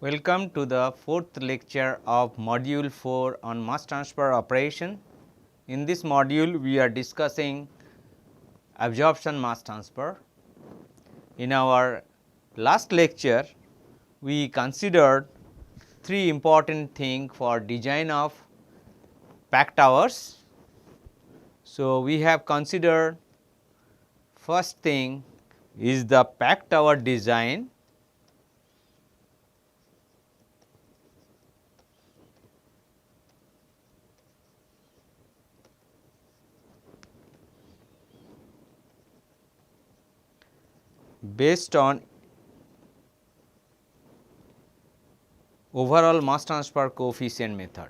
Welcome to the fourth lecture of module 4 on mass transfer operation. In this module, we are discussing absorption mass transfer. In our last lecture, we considered three important things for design of packed towers. So, we have considered first thing is the packed tower design. Based on overall mass transfer coefficient method.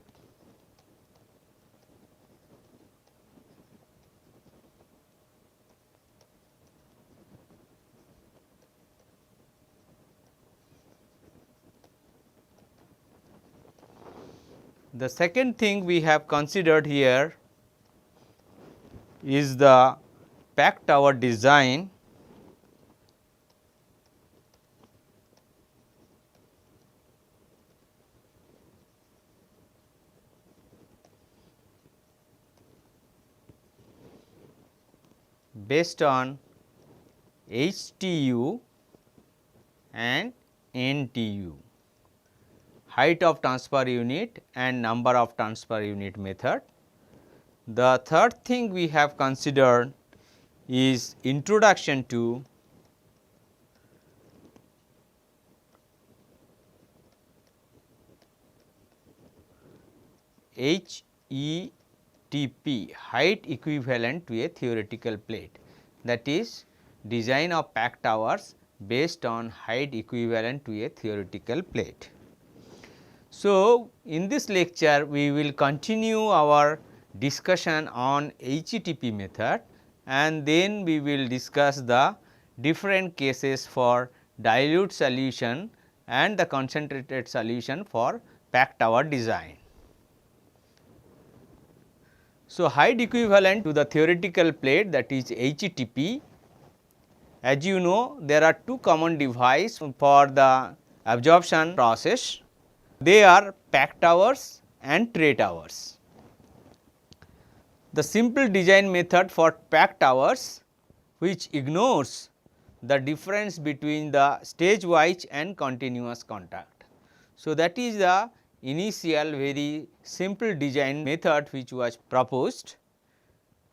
The second thing we have considered here is the packed tower design based on HTU and NTU, height of transfer unit and number of transfer unit method. The third thing we have considered is introduction to HETP, height equivalent to a theoretical plate, that is design of packed towers based on height equivalent to a theoretical plate. So, in this lecture we will continue our discussion on HETP method and then we will discuss the different cases for dilute solution and the concentrated solution for packed tower design. So, height equivalent to the theoretical plate, that is HETP. As you know, there are two common devices for the absorption process. They are packed towers and tray towers. The simple design method for packed towers, which ignores the difference between the stage wise and continuous contact. So, that is the initial very simple design method which was proposed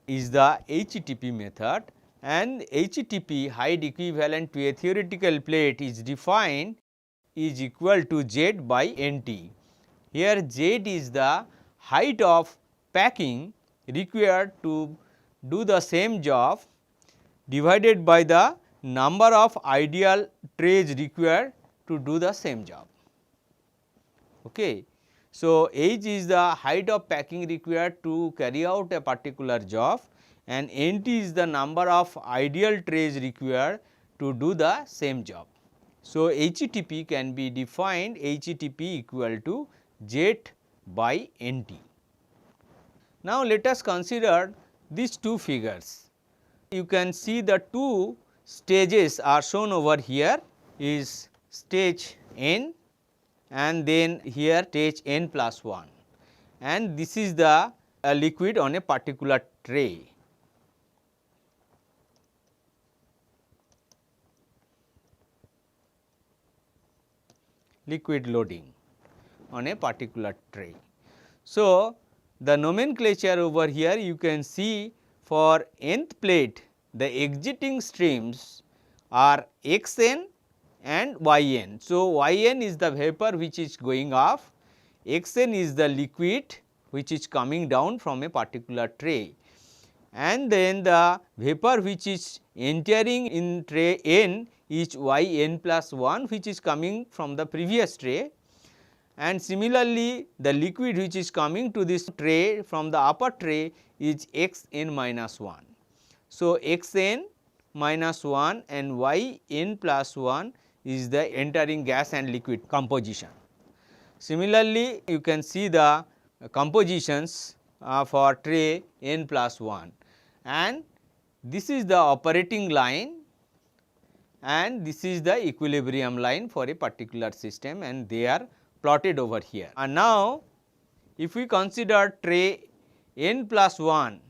is the HETP method, and HETP, height equivalent to a theoretical plate, is defined is equal to Z by NT. Here Z is the height of packing required to do the same job divided by the number of ideal trays required to do the same job. Okay. So, H is the height of packing required to carry out a particular job and NT is the number of ideal trays required to do the same job. So, HETP can be defined HETP equal to Z by NT. Now, let us consider these two figures. You can see the two stages are shown over here is stage N and then here stage N plus 1, and this is the liquid on a particular tray. Liquid loading on a particular tray. So, the nomenclature over here you can see for nth plate the exiting streams are Xn and Yn. So, Yn is the vapor which is going off, Xn is the liquid which is coming down from a particular tray, and then the vapor which is entering in tray N is Yn plus 1 which is coming from the previous tray, and similarly the liquid which is coming to this tray from the upper tray is Xn minus 1. So, Xn minus 1 and Yn plus 1 is the entering gas and liquid composition. Similarly, you can see the compositions for tray N plus 1, and this is the operating line and this is the equilibrium line for a particular system, and they are plotted over here. And now, if we consider tray n plus 1,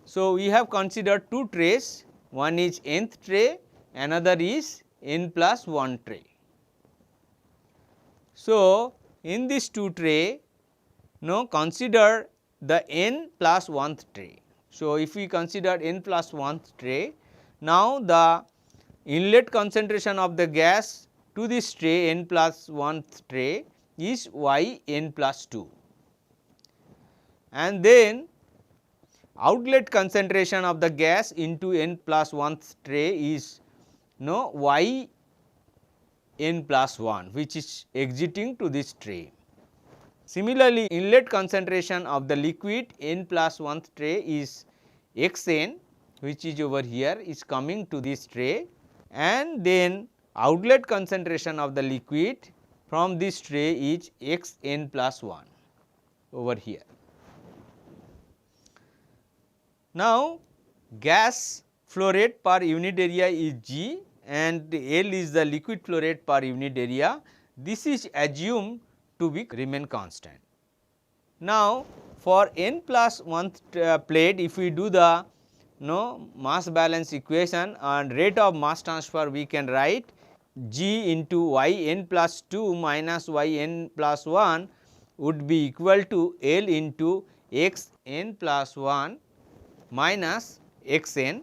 so we have considered two trays, one is nth tray, another is n plus 1 tray. So, in this two tray, now consider the n plus 1th tray. So, if we consider n plus 1th tray, now the inlet concentration of the gas to this tray n plus 1th tray is y n plus 2, and then outlet concentration of the gas into n plus 1th tray is y n plus 1, which is exiting to this tray. Similarly, inlet concentration of the liquid n plus 1th tray is x n, which is over here, is coming to this tray, and then outlet concentration of the liquid from this tray is x n plus 1 over here. Now, gas flow rate per unit area is G and L is the liquid flow rate per unit area. This is assumed to be remain constant. Now, for n plus 1th plate, if we do the mass balance equation and rate of mass transfer, we can write G into y n plus 2 minus y n plus 1 would be equal to L into x n plus 1 minus x n.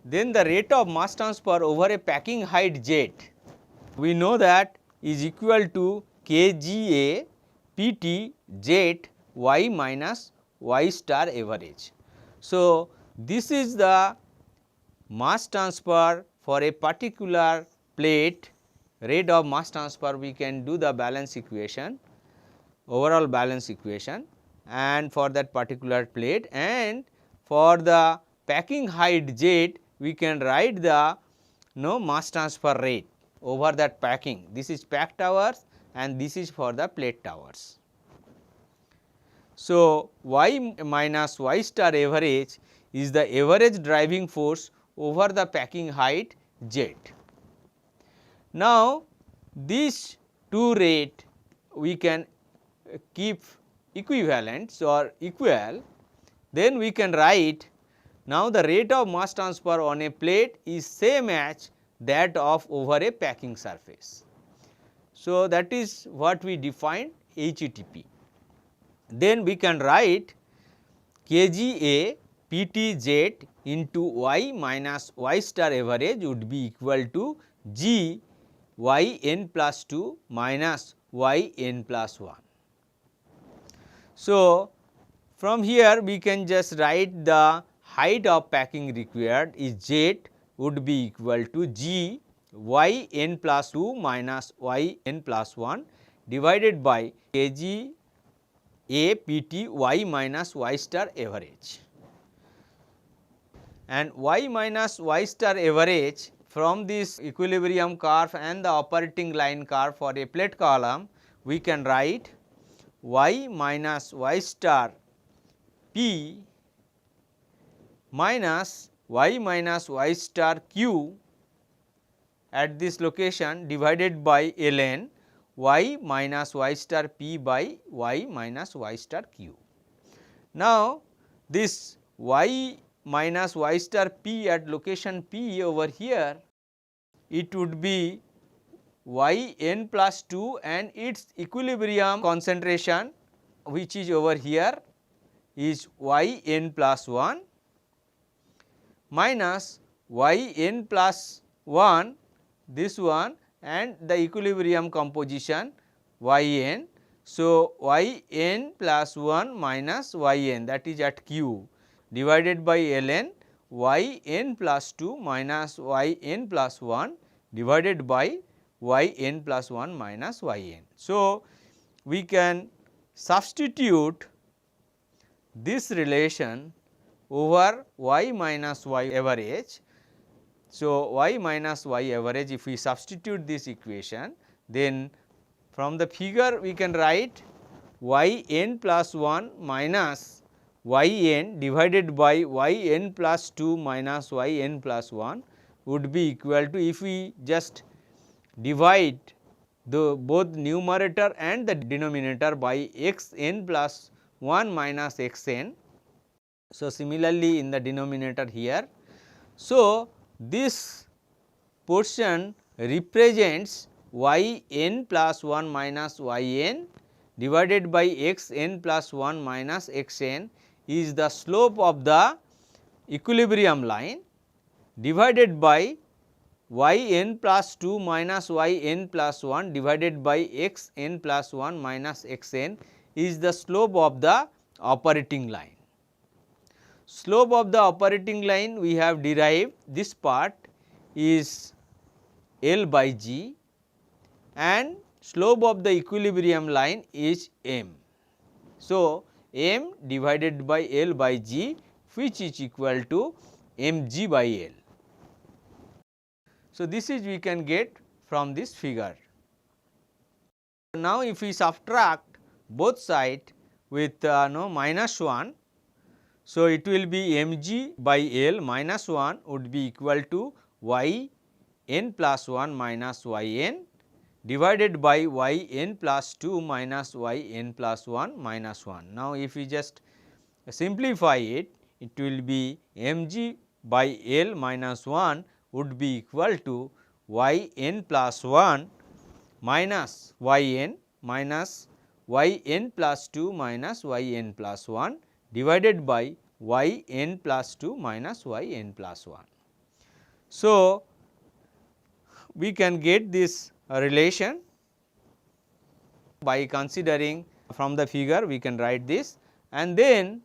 Then the rate of mass transfer over a packing height z, we know that is equal to kGa Pt z y minus y star average. So, this is the mass transfer for a particular plate, rate of mass transfer. We can do the balance equation, overall balance equation, and for that particular plate, and for the packing height z, we can write the mass transfer rate over that packing. This is packed hours and this is for the plate towers. So, y minus y star average is the average driving force over the packing height z. Now, these two rate we can keep equivalent or equal, then we can write now the rate of mass transfer on a plate is same as that of over a packing surface. So, that is what we define HETP. Then we can write kGa Ptz into y minus y star average would be equal to G y n plus 2 minus y n plus 1. So, from here we can just write the height of packing required is z would be equal to G y n plus 2 minus y n plus 1 divided by kg a pt y minus y star average. And y minus y star average from this equilibrium curve and the operating line curve for a plate column, we can write y minus y star p minus y minus y star q at this location divided by ln y minus y star p by y minus y star q. Now, this y minus y star p at location p over here, it would be y n plus 2 and its equilibrium concentration which is over here is y n plus 1 minus y n plus 1 this one and the equilibrium composition y n. So, y n plus 1 minus y n, that is at q, divided by ln y n plus 2 minus y n plus 1 divided by y n plus 1 minus y n. So, we can substitute this relation over y minus y average. So, y minus y average, if we substitute this equation, then from the figure we can write y n plus 1 minus yn divided by yn plus 2 minus yn plus 1 would be equal to, if we just divide the both numerator and the denominator by x n plus 1 minus x n. So, similarly in the denominator here. So, this portion represents y n plus 1 minus y n divided by x n plus 1 minus x n is the slope of the equilibrium line, divided by y n plus 2 minus y n plus 1 divided by x n plus 1 minus x n is the slope of the operating line. Slope of the operating line we have derived, this part is L by G, and slope of the equilibrium line is m. So, m divided by L by G, which is equal to mg by L. So, this is we can get from this figure. Now, if we subtract both sides with minus 1, so it will be mg by L minus 1 would be equal to y n plus 1 minus y n divided by y n plus 2 minus y n plus 1 minus 1. Now, if we just simplify it, it will be mg by L minus 1 would be equal to y n plus 1 minus y n minus y n plus 2 minus y n plus 1 divided by y n plus 2 minus y n plus 1. So, we can get this relation by considering from the figure, we can write this, and then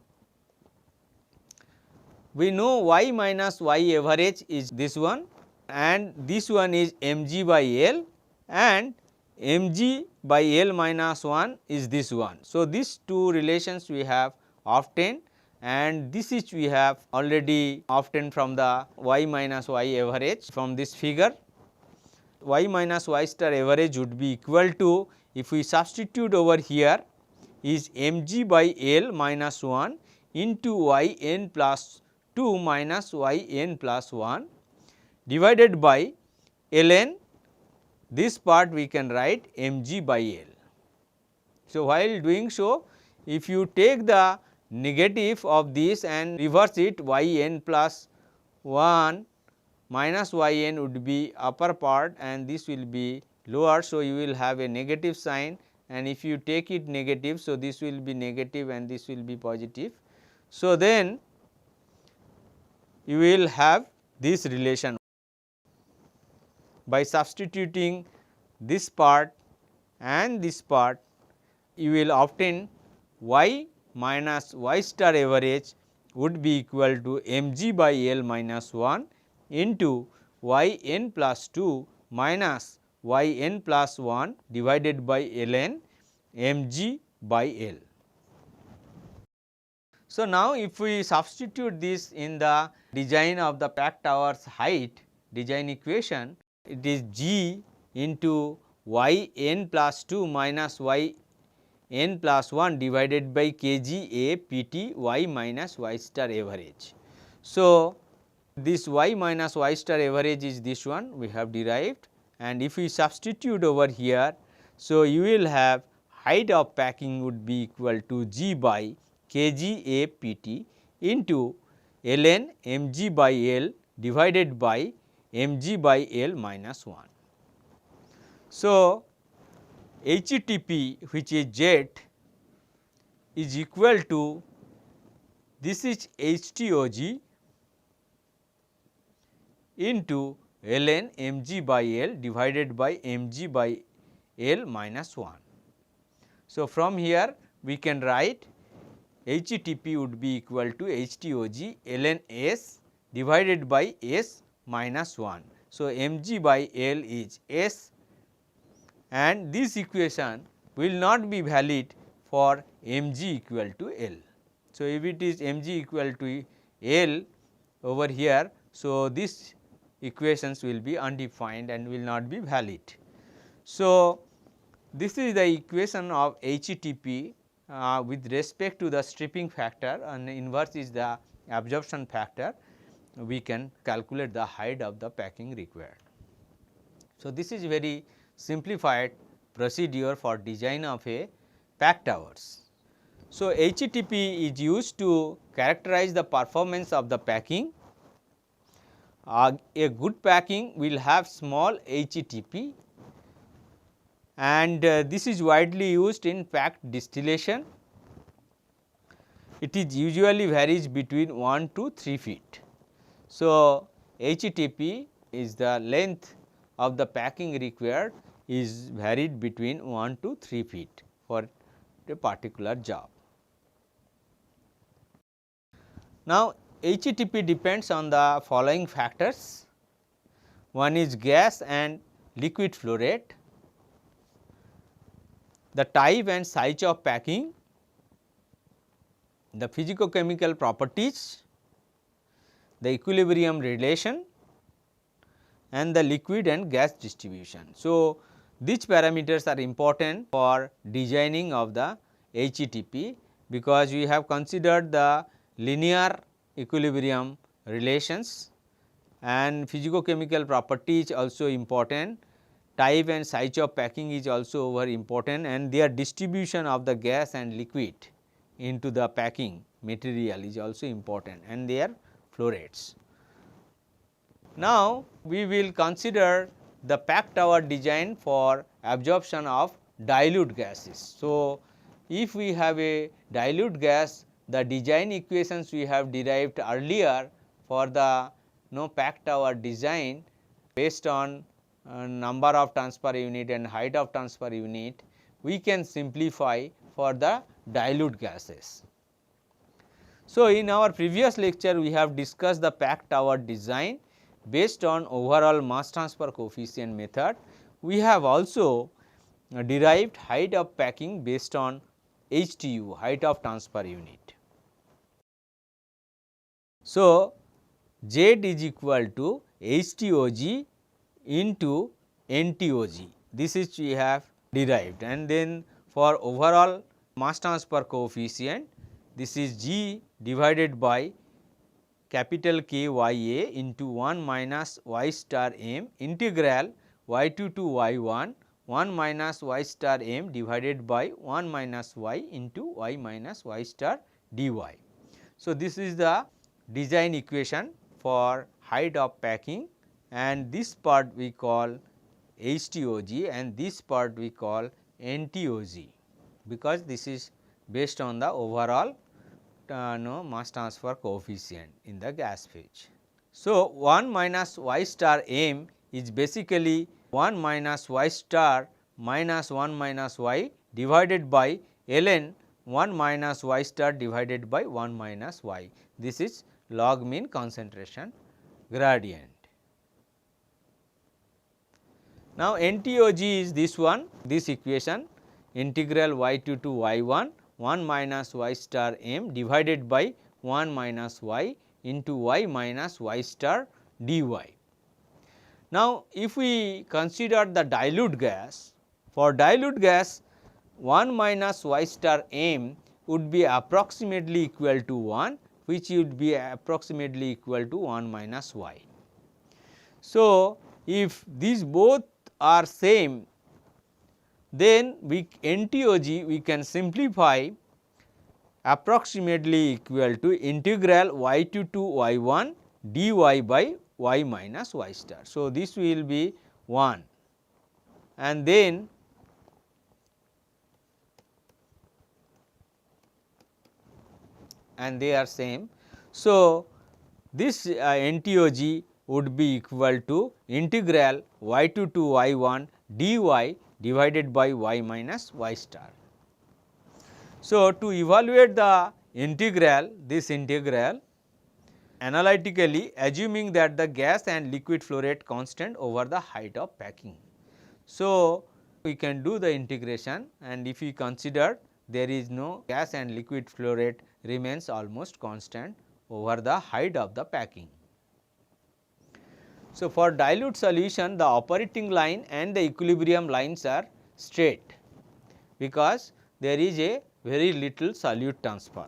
we know y minus y average is this one, and this one is mg by L, and mg by L minus 1 is this one. So, these two relations we have obtained, and this is we have already obtained from the y minus y average from this figure. Y minus y star average would be equal to, if we substitute over here, is mg by L minus 1 into y n plus 2 minus y n plus 1 divided by ln, this part we can write mg by L. So, while doing so, if you take the negative of this and reverse it, y n plus 1 minus y n would be upper part and this will be lower. So, you will have a negative sign, and if you take it negative, so this will be negative and this will be positive. So, then you will have this relation by substituting this part and this part, you will obtain y minus y star average would be equal to mg by L minus 1 into y n plus 2 minus y n plus 1 divided by ln mg by L. So, now if we substitute this in the design of the packed tower's height design equation, it is g into y n plus 2 minus y n plus 1 divided by kg a pt y minus y star average. So, this y minus y star average is this one we have derived, and if we substitute over here, so you will have height of packing would be equal to g by kg a pt into ln mg by L divided by mg by L minus 1. So, HTP, which is jet, is equal to, this is HTOG into ln mg by L divided by mg by L minus 1. So, from here we can write HTP would be equal to HTOG ln S divided by S minus 1. So, mg by L is S, and this equation will not be valid for mg equal to L. So, if it is mg equal to L over here, so this equations will be undefined and will not be valid. So, this is the equation of HTP with respect to the stripping factor, and inverse is the absorption factor, we can calculate the height of the packing required. So, this is very simplified procedure for design of a pack towers. So, HETP is used to characterize the performance of the packing. A good packing will have small HETP, and this is widely used in packed distillation. It is usually varies between 1 to 3 feet. So, HETP is the length of the packing required is varied between 1 to 3 feet for a particular job. Now, HETP depends on the following factors. One is gas and liquid flow rate, the type and size of packing, the physicochemical properties, the equilibrium relation, and the liquid and gas distribution. So, these parameters are important for designing of the HETP, because we have considered the linear equilibrium relations, and physicochemical properties also important, type and size of packing is also very important, and their distribution of the gas and liquid into the packing material is also important, and their flow rates. Now, we will consider the pack tower design for absorption of dilute gases. So, if we have a dilute gas, the design equations we have derived earlier for the pack tower design based on number of transfer unit and height of transfer unit, we can simplify for the dilute gases. So, in our previous lecture we have discussed the pack tower design based on overall mass transfer coefficient method. We have also derived height of packing based on HTU, height of transfer unit. So, Z is equal to HTOG into NTOG, this is we have derived, and then for overall mass transfer coefficient, this is G divided by capital K y A into 1 minus y star m integral y2 to y1 1 minus y star m divided by 1 minus y into y minus y star dy. So, this is the design equation for height of packing, and this part we call HTOG and this part we call NTOG, because this is based on the overall mass transfer coefficient in the gas phase. So, 1 minus y star m is basically 1 minus y star minus 1 minus y divided by ln 1 minus y star divided by 1 minus y. This is log mean concentration gradient. Now, NTOG is this one, this equation, integral y2 to y1 1 minus y star m divided by 1 minus y into y minus y star dy. Now, if we consider the dilute gas, for dilute gas 1 minus y star m would be approximately equal to 1, which would be approximately equal to 1 minus y. So, if these both are same, then we NTOG we can simplify approximately equal to integral y2 to y1 dy by y minus y star. So, this will be 1, and then they are same. So, this NTOG would be equal to integral y2 to y1 dy divided by y minus y star. So, to evaluate the integral, this integral analytically assuming that the gas and liquid flow rate constant over the height of packing. So, we can do the integration, and if we consider there is no gas and liquid flow rate remains almost constant over the height of the packing. So, for dilute solution, the operating line and the equilibrium lines are straight, because there is a very little solute transfer.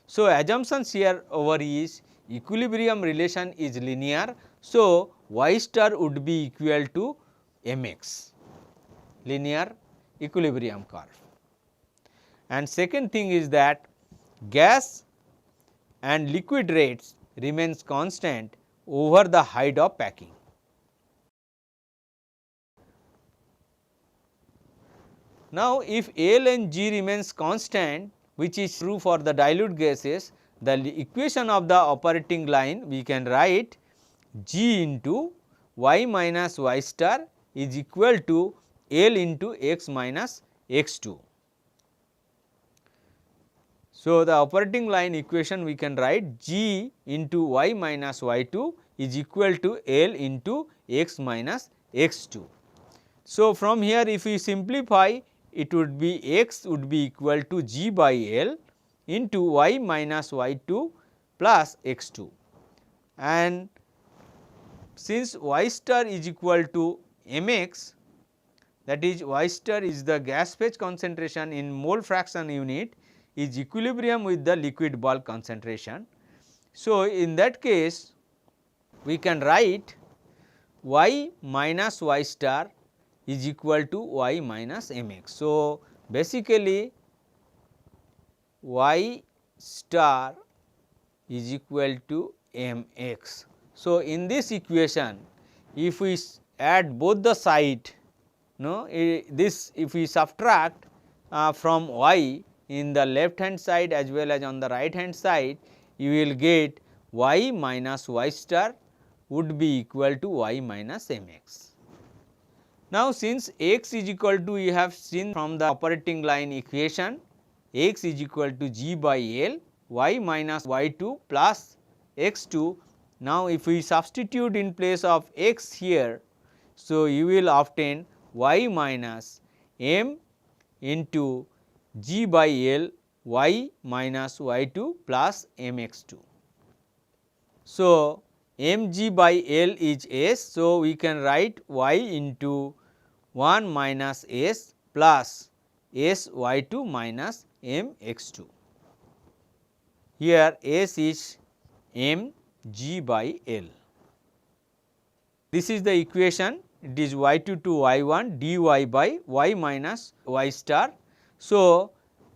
So, assumptions here over is equilibrium relation is linear. So, y star would be equal to mx, linear equilibrium curve. And second thing is that gas and liquid rates remains constant over the height of packing. Now, if L and G remains constant, which is true for the dilute gases, the equation of the operating line we can write G into y minus y star is equal to L into x minus x 2. So, the operating line equation we can write G into y minus y 2 is equal to L into x minus x 2. So, from here if we simplify, it would be x would be equal to G by L into y minus y 2 plus x 2, and since y star is equal to mx, that is y star is the gas phase concentration in mole fraction unit is equilibrium with the liquid bulk concentration. So, in that case we can write y minus y star is equal to y minus mx. So, basically y star is equal to mx. So, in this equation if we add both the side, this if we subtract from y in the left hand side as well as on the right hand side, you will get y minus y star would be equal to y minus mx. Now, since x is equal to, you have seen from the operating line equation, x is equal to G by L y minus y 2 plus x 2. Now, if we substitute in place of x here, so you will obtain y minus m into G by L y minus y 2 plus mx 2. So, mg by L is s. So, we can write y into 1 minus s plus s y 2 minus m x 2. Here s is m g by L. This is the equation, it is y 2 to y 1 dy by y minus y star. So,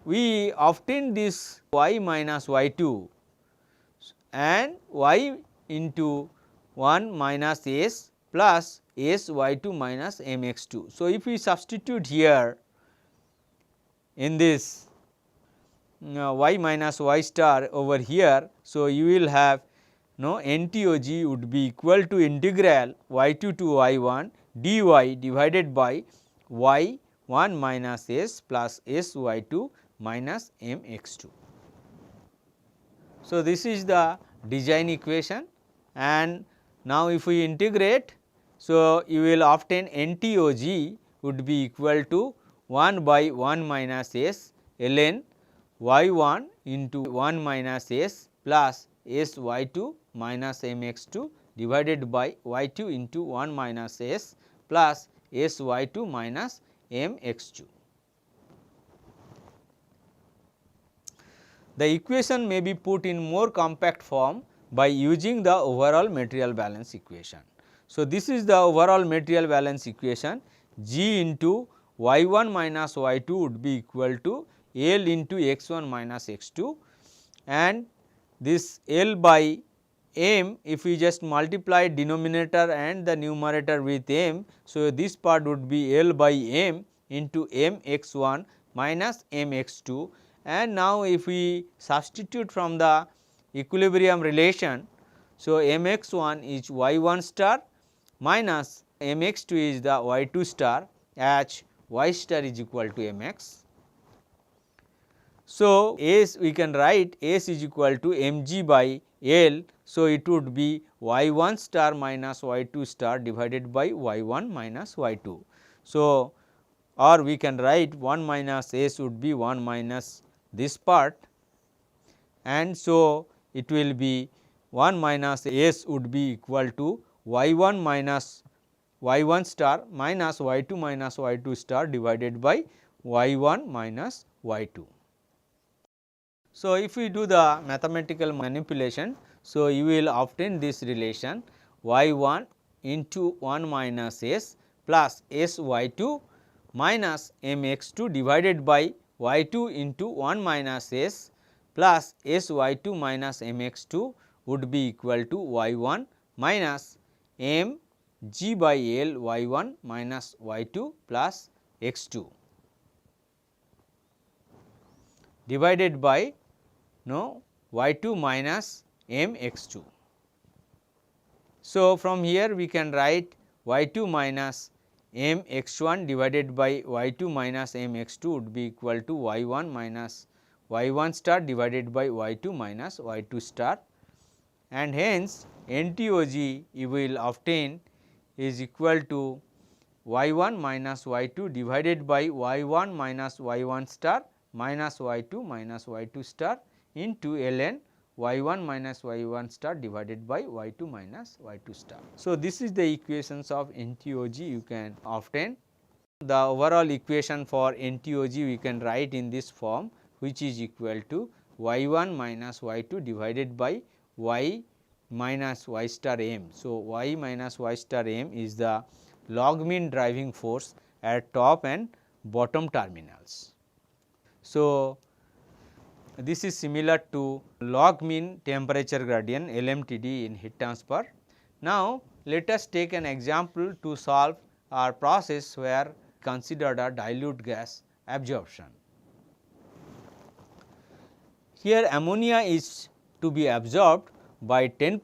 we obtain this y minus y 2 and y into 1 minus s plus s y 2 minus m x 2. So, if we substitute here in this y minus y star over here, so you will have NTOG would be equal to integral y 2 to y 1 dy divided by y 1 minus s plus s y 2 minus m x 2. So, this is the design equation, and now if we integrate, so you will obtain NTOG would be equal to 1 by 1 minus s ln y 1 into 1 minus s plus s y 2 minus m x 2 divided by y 2 into 1 minus s plus s y 2 minus m x 2. The equation may be put in more compact form by using the overall material balance equation. So, this is the overall material balance equation, G into y 1 minus y 2 would be equal to L into x 1 minus x 2, and this L by m, if we just multiply denominator and the numerator with m. So, this part would be L by m into m x 1 minus m x 2, and now if we substitute from the equilibrium relation. So, m x 1 is y 1 star minus m x 2 is the y 2 star, as y star is equal to m x. So, S we can write S is equal to m g by L. So, it would be y 1 star minus y 2 star divided by y 1 minus y 2. So, or we can write 1 minus S would be 1 minus this part, and so it will be 1 minus S would be equal to y 1 minus y 1 star minus y 2 minus y 2 star divided by y 1 minus y 2. So, if we do the mathematical manipulation, so you will obtain this relation y 1 into 1 minus s plus s y 2 minus m x 2 divided by y 2 into 1 minus s plus s y 2 minus m x 2 would be equal to y 1 minus m g by L y 1 minus y 2 plus x 2 divided by y 2 minus m x 2. So, from here we can write y 2 minus m x 1 divided by y 2 minus m x 2 would be equal to y 1 minus y 1 star divided by y 2 minus y 2 star, and hence NTOG you will obtain is equal to y 1 minus y 2 divided by y 1 minus y 1 star minus y 2 minus y 2 star into ln y 1 minus y 1 star divided by y 2 minus y 2 star. So, this is the equations of NTOG you can obtain. The overall equation for NTOG we can write in this form, which is equal to y 1 minus y 2 divided by y minus y star m. So, y minus y star m is the log mean driving force at top and bottom terminals. So, this is similar to log mean temperature gradient LMTD in heat transfer. Now, let us take an example to solve our process where considered a dilute gas absorption. Here ammonia is to be absorbed by 10%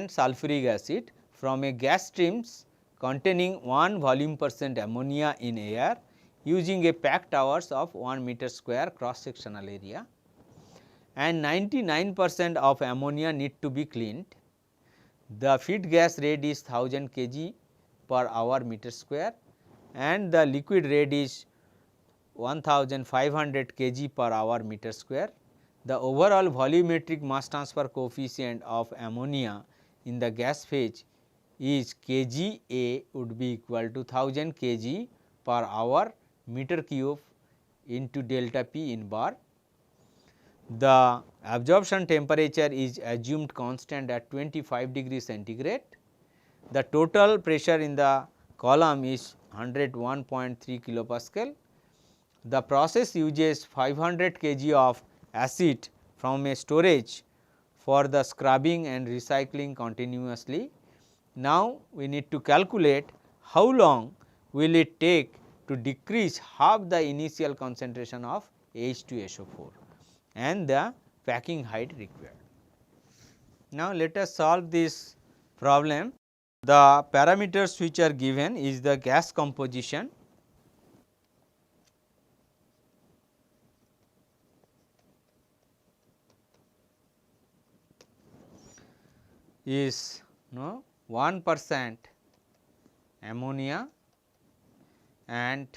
sulfuric acid from a gas streams containing 1 volume percent ammonia in air using a packed hours of 1 meter square cross sectional area, and 99% of ammonia need to be cleaned. The feed gas rate is 1000 kg per hour meter square and the liquid rate is 1500 kg per hour meter square. The overall volumetric mass transfer coefficient of ammonia in the gas phase is kg A would be equal to 1000 kg per hour meter cube into delta P in bar. The absorption temperature is assumed constant at 25 degree centigrade. The total pressure in the column is 101.3 kilopascal. The process uses 500 kg of acid from a storage for the scrubbing and recycling continuously. Now, we need to calculate how long will it take to decrease half the initial concentration of H2SO4 and the packing height required. Now, let us solve this problem. The parameters which are given is the gas composition, is 1% ammonia and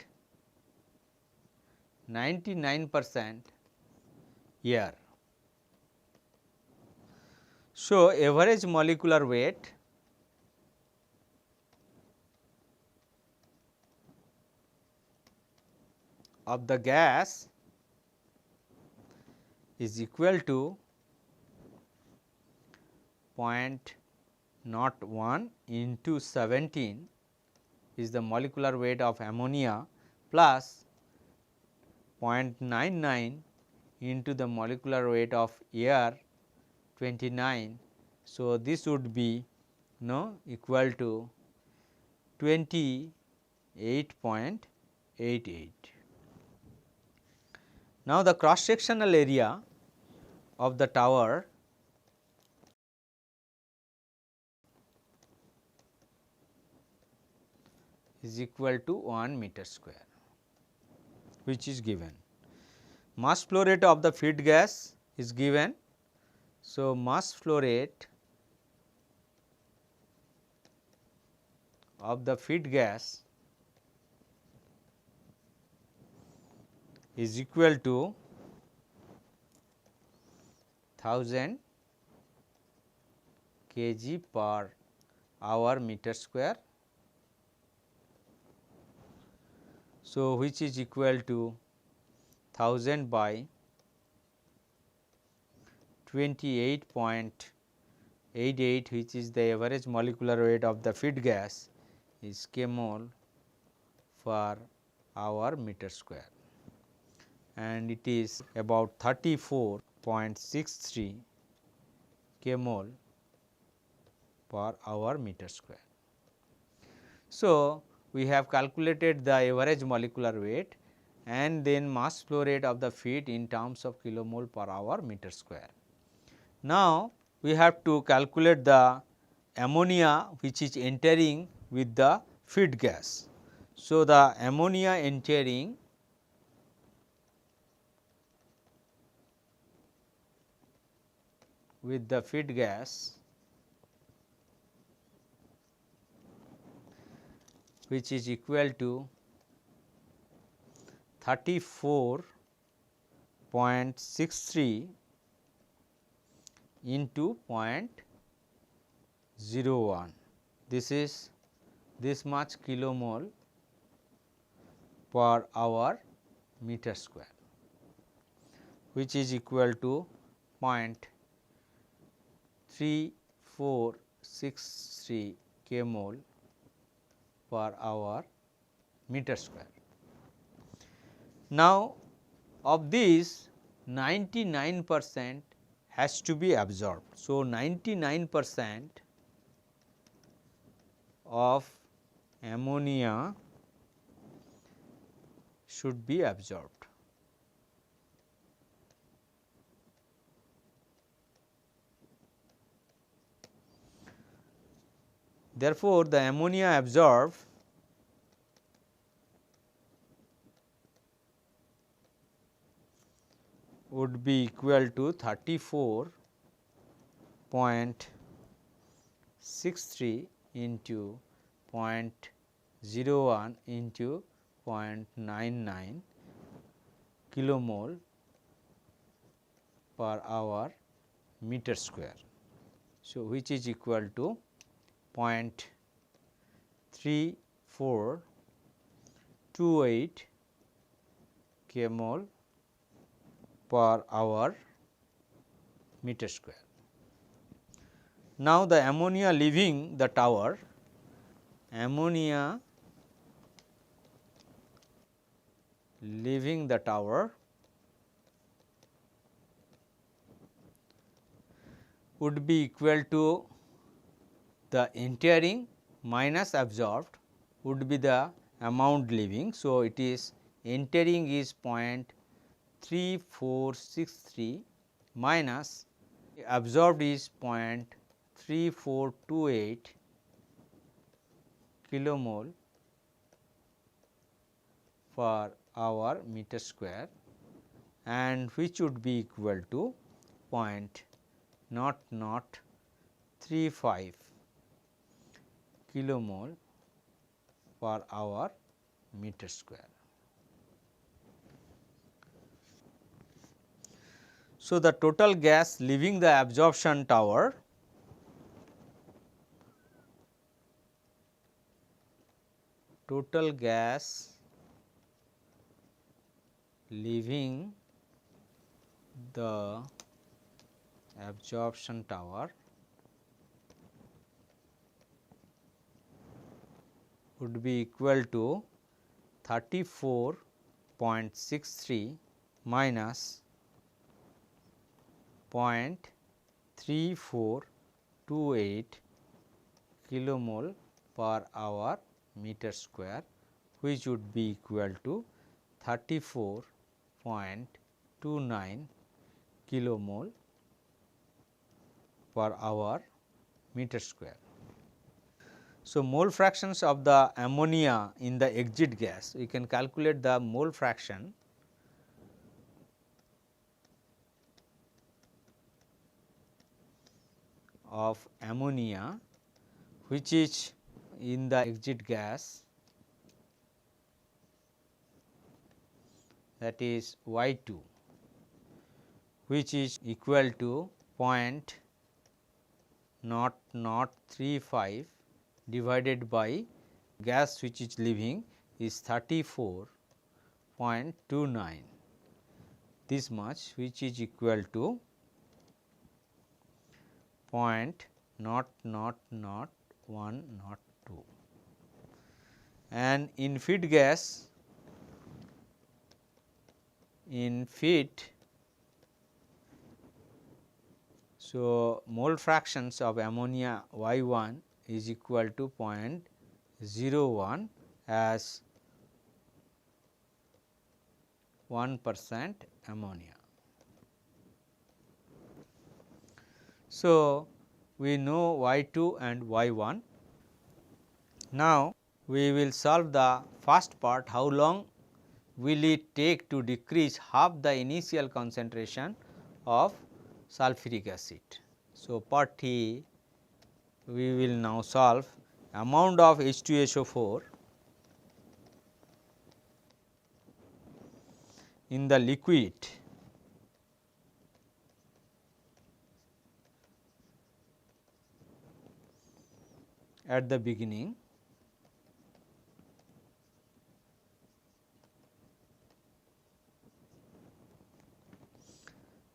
99% air. So, average molecular weight of the gas is equal to 0.01 into 17 is the molecular weight of ammonia plus 0.99 into the molecular weight of air 29. So, this would be equal to 28.88. Now, the cross sectional area of the tower is equal to 1 meter square, which is given. Mass flow rate of the feed gas is given. So, mass flow rate of the feed gas is equal to 1000 kg per hour meter square. So, which is equal to 1000 by 28.88, which is the average molecular weight of the feed gas, is kmol per hour meter square, and it is about 34.63 kmol per hour meter square. So, we have calculated the average molecular weight and then mass flow rate of the feed in terms of kilomole per hour meter square. Now, we have to calculate the ammonia which is entering with the feed gas. So, the ammonia entering with the feed gas, which is equal to 34.63 into 0.01. This is this much kilomole per hour meter square, which is equal to 0.3463 kmol per hour meter square. Now, of this 99% has to be absorbed. So, 99% of ammonia should be absorbed. Therefore, the ammonia absorbed would be equal to 34.63 into 0.01 into 0.99 kilomole per hour meter square. So, which is equal to 0.3428 kmol per hour meter square. Now, the ammonia leaving the tower, ammonia leaving the tower would be equal to the entering minus absorbed would be the amount leaving. So, it is entering is 0.3463 minus absorbed is 0.3428 kilomole per hour meter square, and which would be equal to 0.0035 kilomole per hour meter square. So, the total gas leaving the absorption tower leaving the absorption tower would be equal to 34.63 minus 0.3428 kilomole per hour meter square, which would be equal to 34.29 kilomole per hour meter square. So, mole fractions of the ammonia in the exit gas, we can calculate the mole fraction of ammonia which is in the exit gas, that is Y 2, which is equal to 0.0035 divided by gas which is leaving is 34.29, this much, which is equal to point not 1 not 2, and in feed gas, in feed, so mole fractions of ammonia Y 1 is equal to 0.01 as 1% ammonia. So, we know Y 2 and Y 1. Now, we will solve the first part, how long will it take to decrease half the initial concentration of sulfuric acid. So, part A we will now solve. Amount of H2SO4 in the liquid at the beginning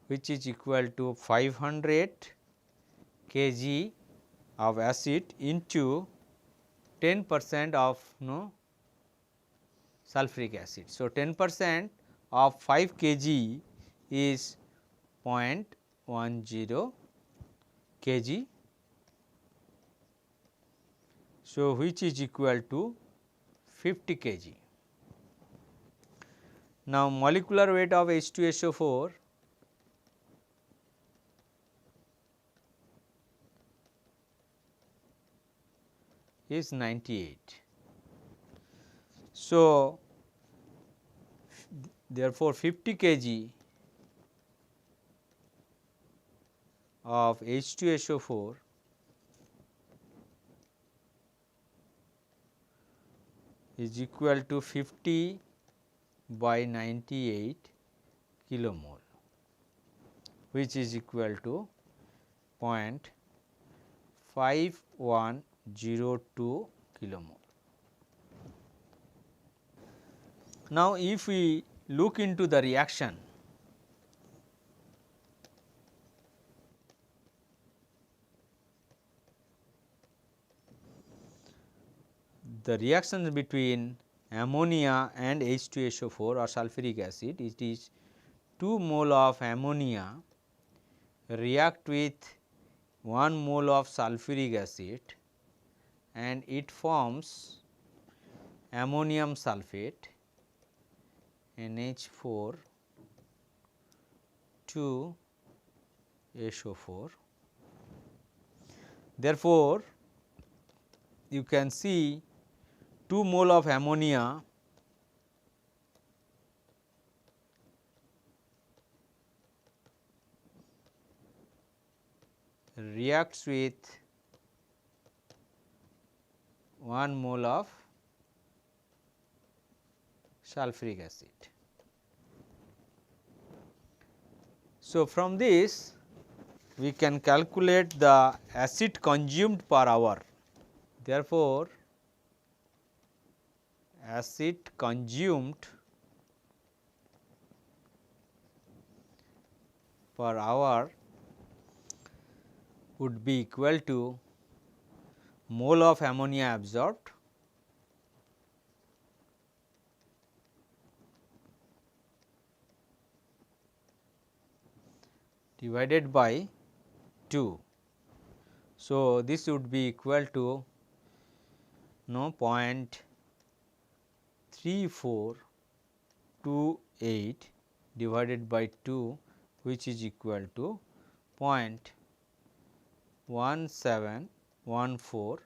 which is equal to 500 kg of acid into 10% of sulfuric acid. So, 10% of 5 kg is 0.10 kg. So, which is equal to 50 kg. Now, molecular weight of H2SO4 is 98. So, therefore, 50 kg of H2SO4 is equal to 50 by 98 kilomole, which is equal to 0.5102 kilomole. Now, if we look into the reaction, the reactions between ammonia and H2SO4 or sulfuric acid, it is 2 mole of ammonia react with 1 mole of sulfuric acid and it forms ammonium sulphate NH4 2 SO4. Therefore, you can see 2 mole of ammonia reacts with 1 mole of sulfuric acid. So, from this we can calculate the acid consumed per hour. Therefore, acid consumed per hour would be equal to mole of ammonia absorbed divided by 2. So, this would be equal to 0.3428 divided by 2, which is equal to 0.1714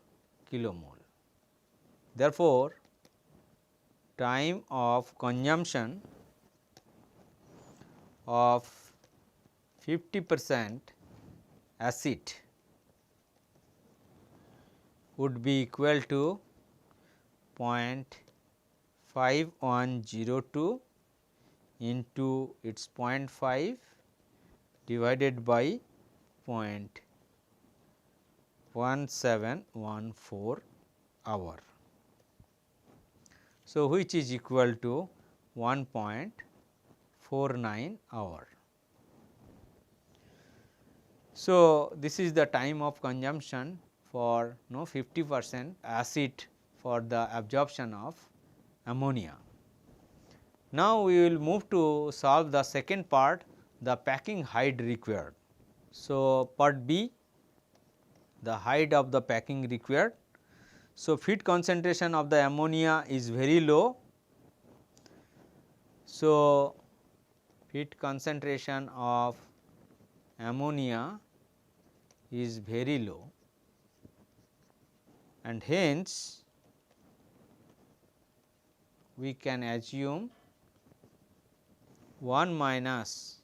kilomole. Therefore, time of consumption of 50% acid would be equal to 0.5102 into its 0.5 divided by 0.1714 hour. So, which is equal to 1.49 hour. So, this is the time of consumption for 50% acid for the absorption of ammonia. Now, we will move to solve the second part, the packing height required. So, part B, the height of the packing required. So, feed concentration of the ammonia is very low. So, feed concentration of ammonia is very low, and hence we can assume 1 minus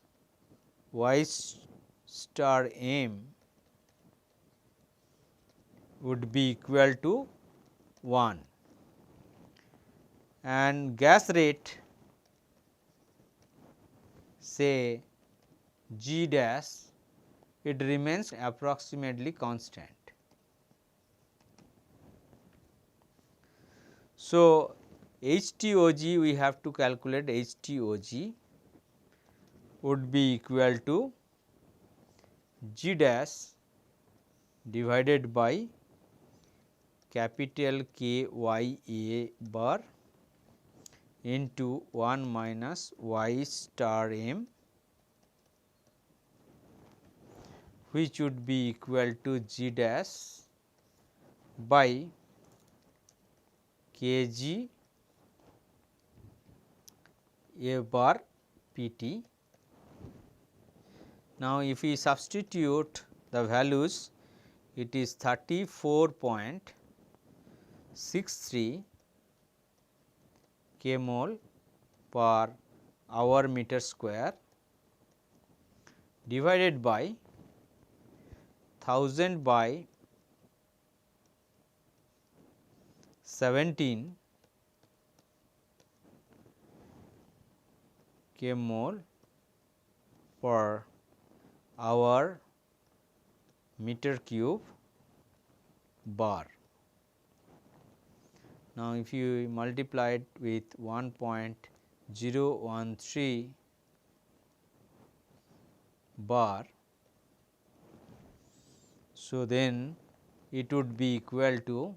y star m would be equal to 1, and gas rate say G dash, it remains approximately constant. So, HTOG we have to calculate, HTOG would be equal to G dash divided by capital K y A bar into 1 minus y star m, which would be equal to G dash by K G A bar P T. Now, if we substitute the values, it is 34.63 k mole per hour meter square divided by 1000 by 17 k mole per hour meter cube bar. Now, if you multiply it with 1.013 bar, so then it would be equal to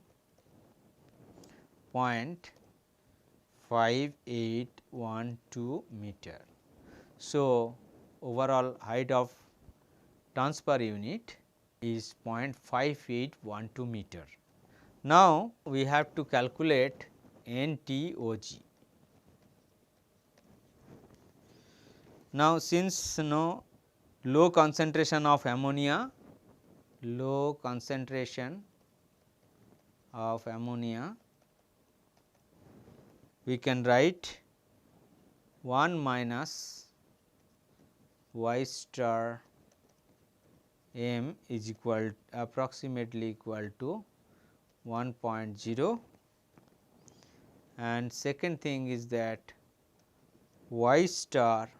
0.5812 meter. So, overall height of tons per unit is 0.5812 meter. Now, we have to calculate NTOG. Now, since low concentration of ammonia, we can write 1 minus y star m is equal approximately equal to 1.0, and second thing is that y star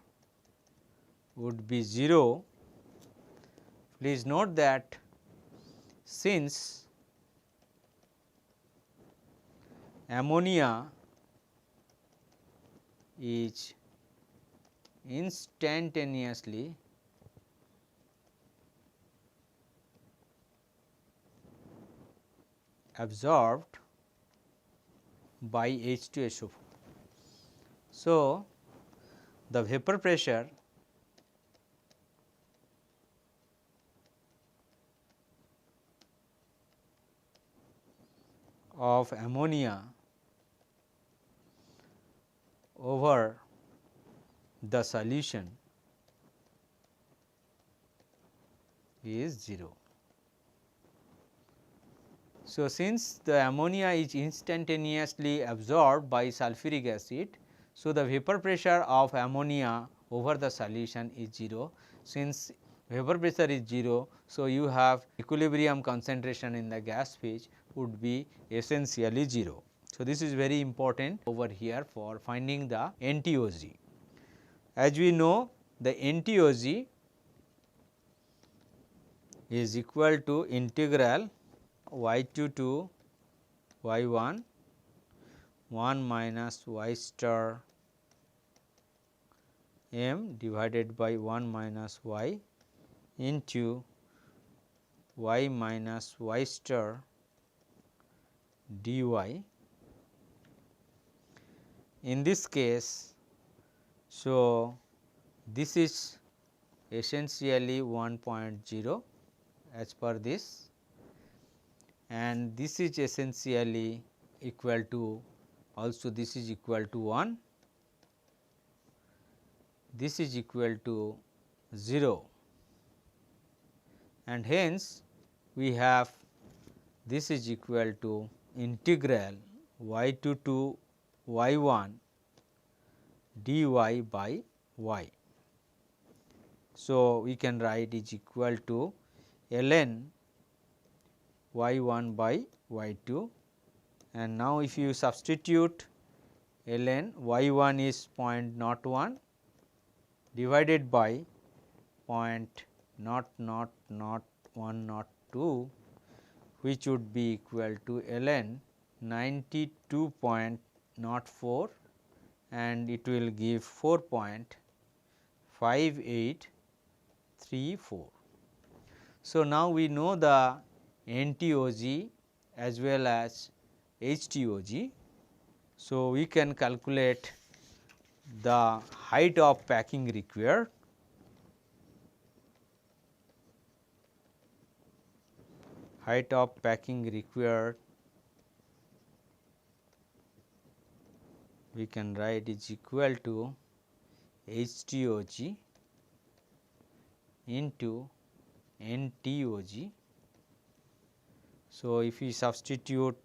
would be 0. Please note that since ammonia is instantaneously absorbed by H2SO4. So, the vapor pressure of ammonia over the solution is 0. So, since the ammonia is instantaneously absorbed by sulfuric acid, so the vapor pressure of ammonia over the solution is 0. Since vapor pressure is 0, so you have equilibrium concentration in the gas phase would be essentially 0. So, this is very important over here for finding the NTOG. As we know, the NTOG is equal to integral y2 to y1 1 minus y star m divided by 1 minus y into y minus y star dy. In this case, so this is essentially 1.0 as per this, and this is essentially equal to, also this is equal to 1, this is equal to 0, and hence we have this is equal to integral y2 to y1 dy by y. So, we can write is equal to ln y1 by y2, and now if you substitute ln y1 is 0.01 divided by 0.00102, which would be equal to ln 92.04, and it will give 4.5834. So, now we know the NTOG as well as HTOG. So, we can calculate the height of packing required. Height of packing required, we can write is equal to HTOG into NTOG. So, if we substitute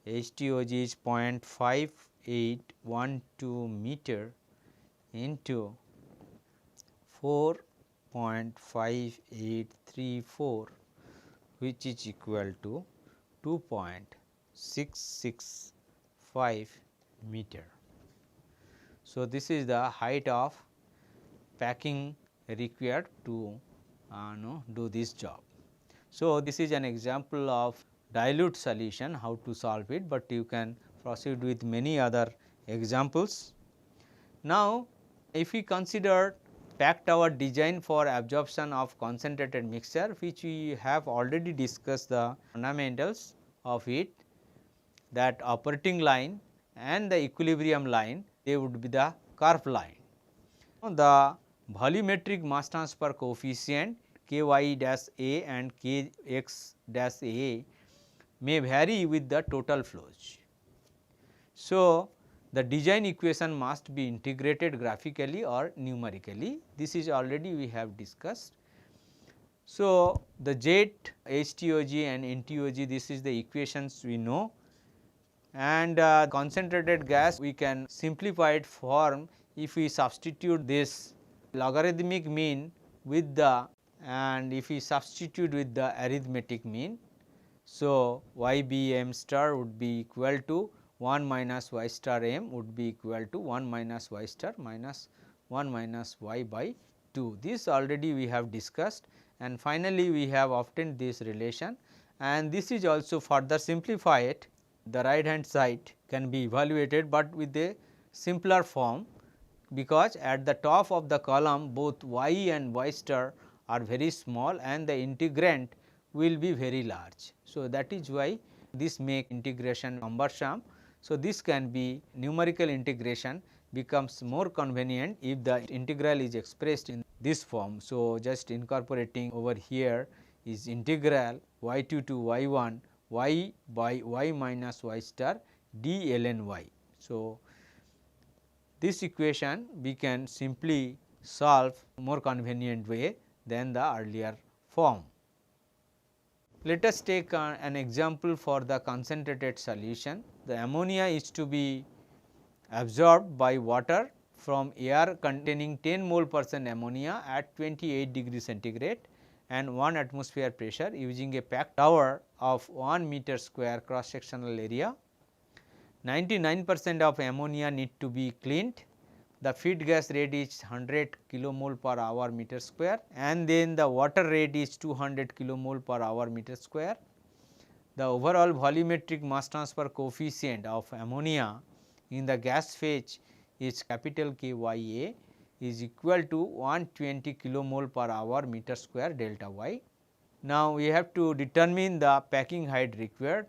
HTOG is 0.5812 meter into 4.5834, which is equal to 2.665 meter. So, this is the height of packing required to do this job. So, this is an example of dilute solution, how to solve it, but you can proceed with many other examples. Now, if we consider packed tower design for absorption of concentrated mixture, which we have already discussed the fundamentals of it, that operating line and the equilibrium line, they would be the curve line. The volumetric mass transfer coefficient Ky dash A and Kx dash A may vary with the total flows. So, the design equation must be integrated graphically or numerically. This is already we have discussed. So, the jet, HTOG and NTOG, this is the equations we know, and concentrated gas we can simplify it form if we substitute this logarithmic mean with the, and if we substitute with the arithmetic mean. So, YBM star would be equal to 1 minus y star m would be equal to 1 minus y star minus 1 minus y by 2. This already we have discussed, and finally, we have obtained this relation, and this is also further simplified. The right hand side can be evaluated, but with a simpler form, because at the top of the column both y and y star are very small and the integrand will be very large. So, that is why this make integration cumbersome. So, this can be numerical integration becomes more convenient if the integral is expressed in this form. So, just incorporating over here is integral y2 to y1 y by y minus y star d ln y. So, this equation we can simply solve more convenient way than the earlier form. Let us take an example for the concentrated solution. The ammonia is to be absorbed by water from air containing 10 mole percent ammonia at 28 degree centigrade and 1 atmosphere pressure using a packed tower of 1 meter square cross sectional area. 99% of ammonia need to be cleaned. The feed gas rate is 100 kilomole per hour meter square, and then the water rate is 200 kilomole per hour meter square. The overall volumetric mass transfer coefficient of ammonia in the gas phase is capital Kya is equal to 120 kilomole per hour meter square delta y. Now, we have to determine the packing height required.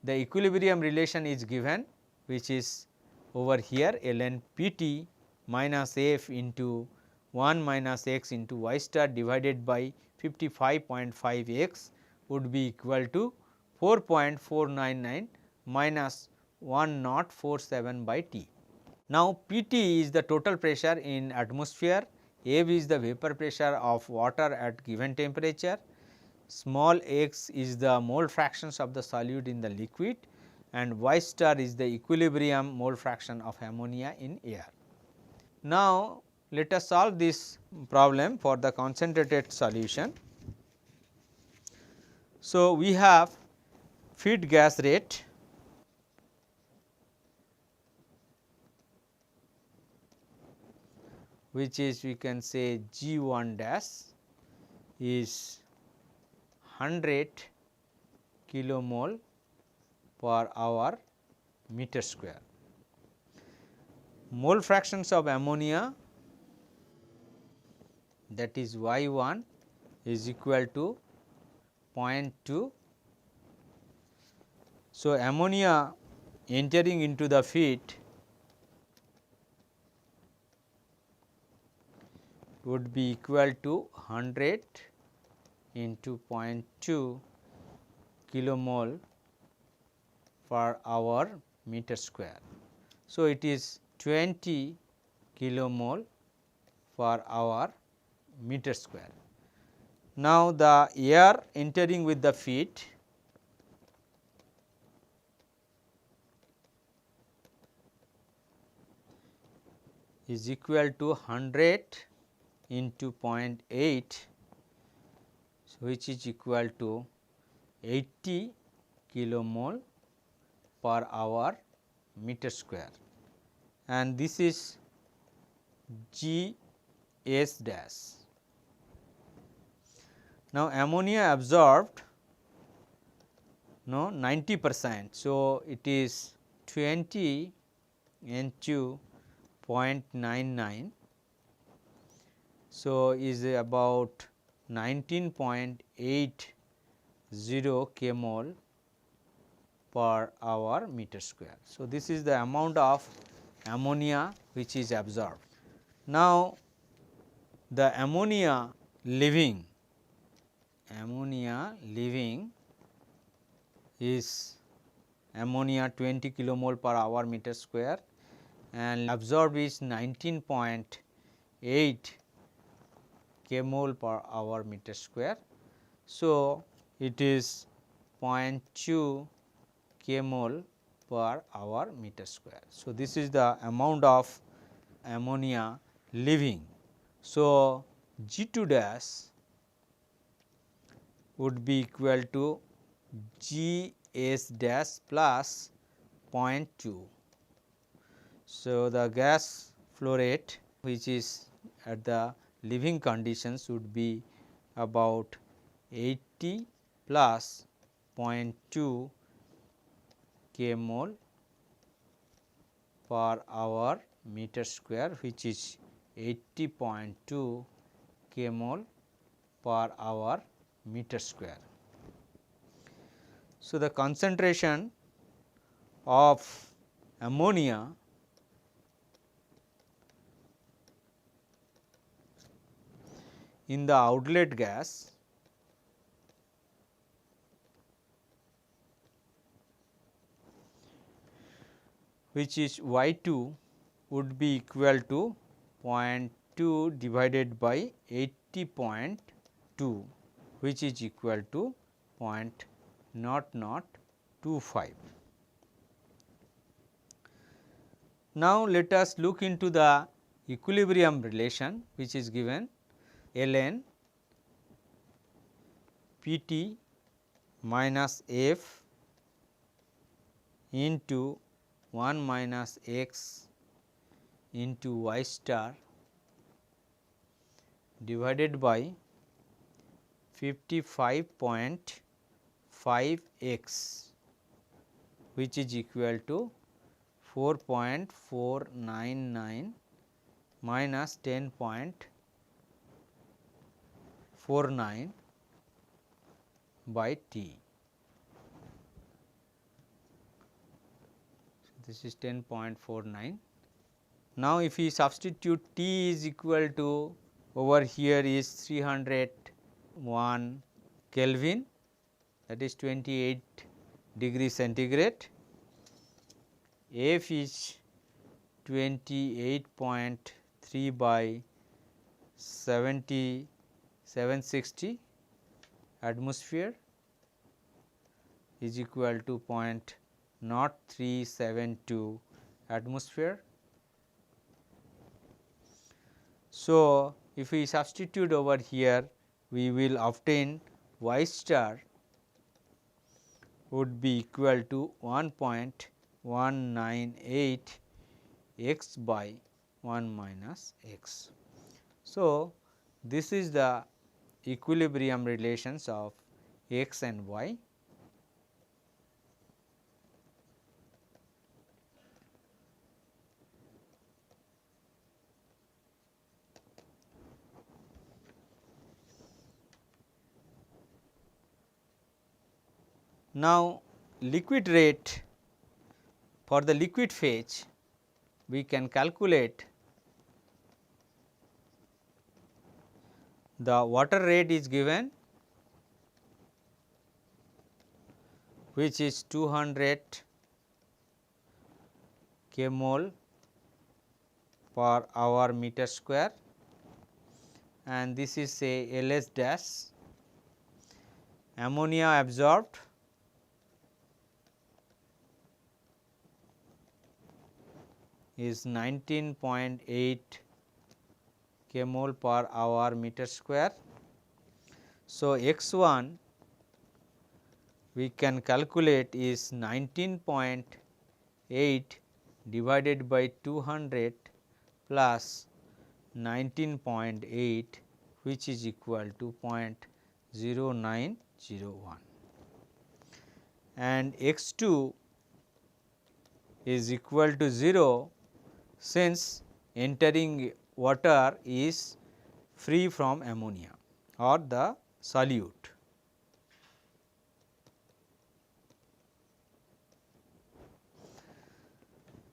The equilibrium relation is given, which is over here ln p t minus f into 1 minus x into y star divided by 55.5 x would be equal to 4.499 minus 1047 by T. Now, P T is the total pressure in atmosphere, F is the vapor pressure of water at given temperature, small x is the mole fractions of the solute in the liquid, and y star is the equilibrium mole fraction of ammonia in air. Now, let us solve this problem for the concentrated solution. So, we have feed gas rate which is we can say G 1 dash is 100 kilomole per hour meter square. Mole fractions of ammonia, that is Y 1 is equal to 0.2. So, ammonia entering into the feed would be equal to 100 into 0.2 kilomole per hour meter square. So, it is 20 kilomole per hour meter square. Now, the air entering with the feed is equal to 100 into 0.8, which is equal to 80 kilomole per hour meter square, and this is G S dash. Now, ammonia absorbed 90%. So, it is 20 into 0.99. So, is about 19.80 kmol per hour meter square. So, this is the amount of ammonia which is absorbed. Now, the ammonia leaving is ammonia 20 kilomole per hour meter square and absorbed is 19.8 kmol per hour meter square. So, it is 0.2 kmol per hour meter square. So, this is the amount of ammonia leaving. So, G 2 dash would be equal to G S dash plus 0.2. So, the gas flow rate which is at the leaving conditions would be about 80 plus 0.2 kmol per hour meter square, which is 80.2 kmol per hour meter square. So, the concentration of ammonia in the outlet gas which is Y 2 would be equal to 0.2 divided by 80.2, which is equal to 0.0025. Now, let us look into the equilibrium relation which is given ln P T minus F into 1 minus x into y star divided by 55.5 x, which is equal to 4.499 minus 10.49 by T. So, this is 10.49. Now, if we substitute T is equal to, over here is 301 Kelvin, that is 28 degree centigrade, F is 28.3 by 760 atmosphere is equal to 0.0372 atmosphere. So, if we substitute over here, we will obtain Y star would be equal to 1.198 x by 1 minus x. So, this is the equilibrium relations of x and y. Now, liquid rate, for the liquid phase we can calculate the water rate is given, which is 200 kmol per hour meter square, and this is say Ls dash. Ammonia absorbed is 19.8 kmol per hour meter square. So, x 1 we can calculate is 19.8 divided by 200 plus 19.8, which is equal to 0.0901, and x 2 is equal to 0, since entering water is free from ammonia or the solute.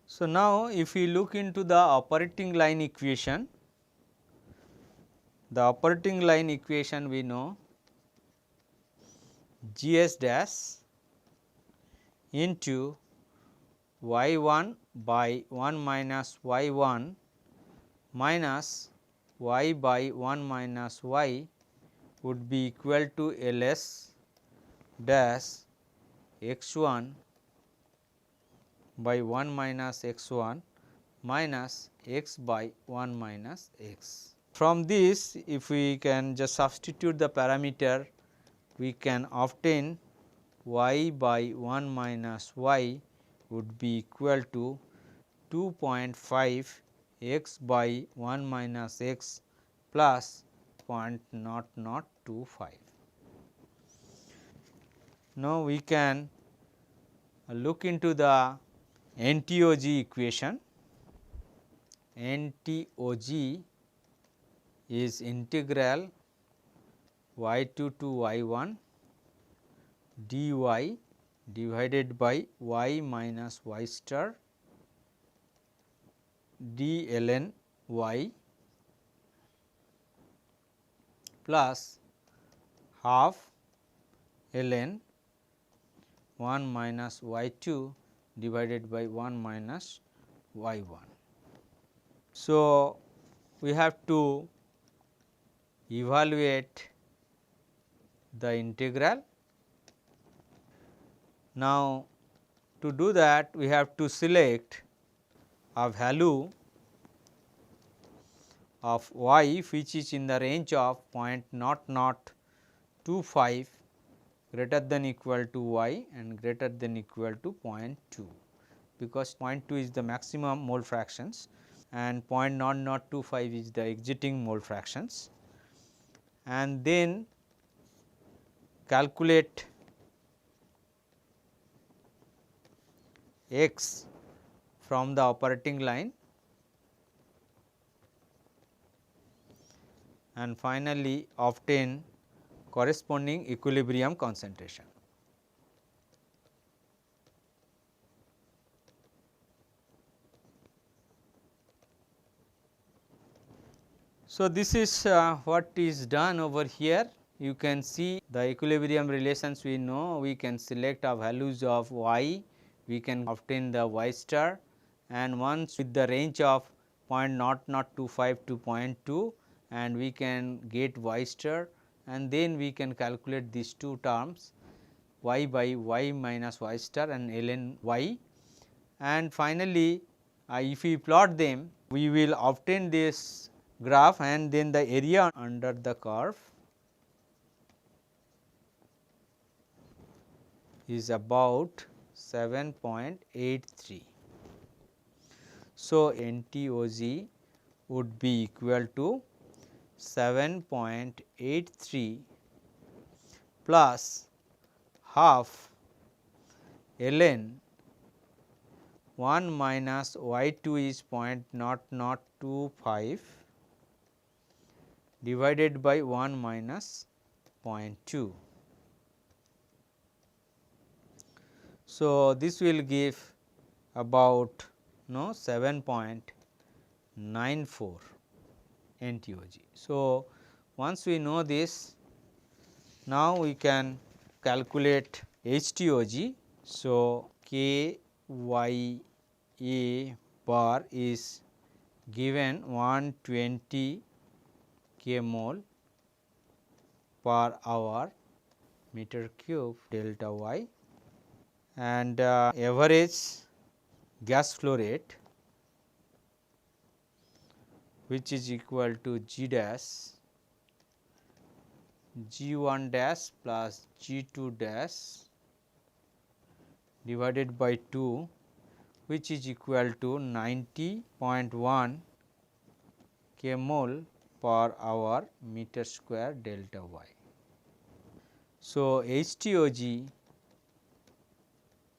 So, now if we look into the operating line equation, the operating line equation we know G s dash into y 1 by 1 minus y 1 minus y by 1 minus y would be equal to L s dash x 1 by 1 minus x 1 minus x by 1 minus x. From this, if we can just substitute the parameter, we can obtain y by 1 minus y would be equal to 2.5 x by 1 minus x plus 0.0025. Now, we can look into the NTOG equation. NTOG is integral y2 to y1 dy divided by y minus y star d ln y plus half ln 1 minus y2 divided by 1 minus y1. So, we have to evaluate the integral. Now, to do that, we have to select a value of y which is in the range of 0.0025 greater than equal to y and greater than equal to 0.2, because 0.2 is the maximum mole fractions and 0.0025 is the exiting mole fractions, and then calculate x from the operating line, and finally obtain corresponding equilibrium concentration. So, this is what is done over here. You can see the equilibrium relations we know, we can select our values of y, we can obtain the y star, and once with the range of 0.0025 to 0.2, and we can get y star, and then we can calculate these two terms y by y minus y star and ln y, and finally if we plot them, we will obtain this graph, and then the area under the curve is about 7.83. So, NTOG would be equal to 7.83 plus half ln 1 minus y 2 is 0.0025 divided by 1 minus 0.2. So, this will give about 7.94 NTOG. So, once we know this, now we can calculate HTOG. So, K y A bar is given 120 k mole per hour meter cube delta y, and average gas flow rate, which is equal to G dash G1 dash plus G2 dash divided by 2, which is equal to 90.1 k mole per hour meter square delta y. So, HTOG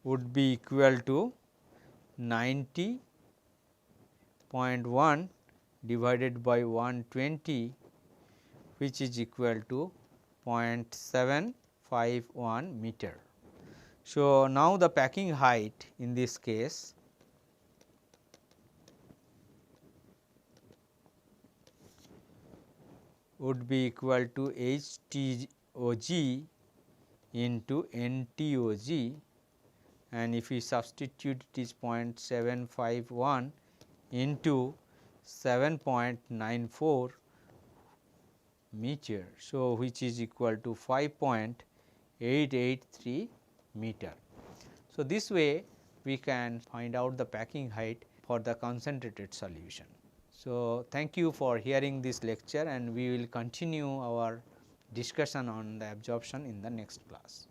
would be equal to 90.1 divided by 120, which is equal to 0.751 meter. So, now the packing height in this case would be equal to HTOG into NTOG, and if we substitute, it is 0.751 into 7.94 meter. So, which is equal to 5.883 meter. So, this way we can find out the packing height for the concentrated solution. So, thank you for hearing this lecture, and we will continue our discussion on the absorption in the next class.